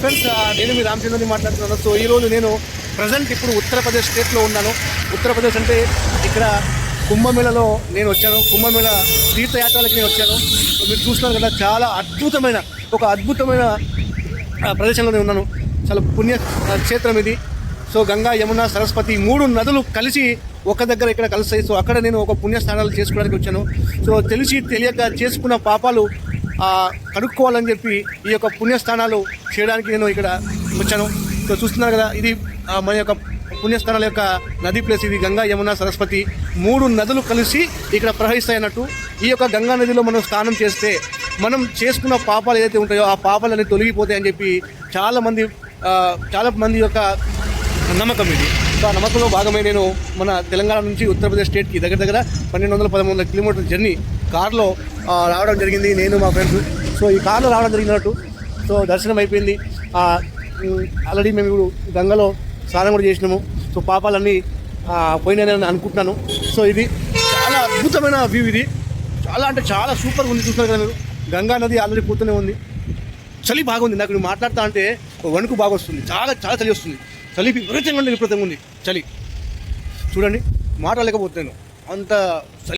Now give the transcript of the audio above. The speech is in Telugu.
ఫ్రెండ్స్, నేను మీ రామచంద్రని మాట్లాడుతున్నాను. సో ఈరోజు నేను ప్రజెంట్ ఇప్పుడు ఉత్తరప్రదేశ్ స్టేట్లో ఉన్నాను. ఉత్తరప్రదేశ్ అంటే ఇక్కడ కుంభమేళలో నేను వచ్చాను. కుంభమేళ తీర్థయాత్రలకు నేను వచ్చాను. సో మీరు చూస్తున్నారు కదా, చాలా అద్భుతమైన ప్రదేశంలో నేను ఉన్నాను. చాలా పుణ్య క్షేత్రం ఇది. సో గంగా, యమున, సరస్వతి 3 నదులు కలిసి ఒక దగ్గర ఇక్కడ కలుస్తాయి. సో అక్కడ నేను ఒక పుణ్యస్థానాలు చేసుకోవడానికి వచ్చాను. సో తెలియక చేసుకున్న పాపాలు కడుక్కోవాలని చెప్పి ఈ యొక్క పుణ్యస్థానాలు చేయడానికి నేను ఇక్కడ వచ్చాను. సో చూస్తున్నారు కదా, ఇది మన యొక్క పుణ్యస్థానాల యొక్క నది ప్లేస్. ఇది గంగా, యమున, సరస్వతి 3 నదులు కలిసి ఇక్కడ ప్రవహిస్తాయి అన్నట్టు. ఈ యొక్క గంగా నదిలో మనం స్నానం చేస్తే మనం చేసుకున్న పాపాలు ఏదైతే ఉంటాయో ఆ పాపాలన్నీ తొలగిపోతాయని చెప్పి చాలా మంది యొక్క నమ్మకం ఇది. సో ఆ నమ్మకంలో భాగమే నేను మన తెలంగాణ నుంచి ఉత్తరప్రదేశ్ స్టేట్కి దగ్గర 1200-1300 కిలోమీటర్ల జర్నీ కార్లో రావడం జరిగింది, నేను మా ఫ్రెండ్స్. సో ఈ కార్లో రావడం జరిగినట్టు. సో దర్శనం అయిపోయింది. ఆల్రెడీ మేము ఇప్పుడు గంగలో స్నానం కూడా చేసినాము. సో పాపాలన్నీ పోయినాయని అనుకుంటున్నాను. సో ఇది చాలా అద్భుతమైన వ్యూ. ఇది చాలా సూపర్గా ఉంది. చూస్తున్నారు కదా మీరు, గంగా నది ఆల్రెడీ పోతూనే ఉంది. చలి బాగుంది. నాకు నువ్వు మాట్లాడుతా అంటే వణుకు బాగా వస్తుంది. చాలా చలి వస్తుంది. చలి విపరీతంగా ఉంది చలి. చూడండి, మాట్లాడలేకపోతున్నాను, అంత చలి.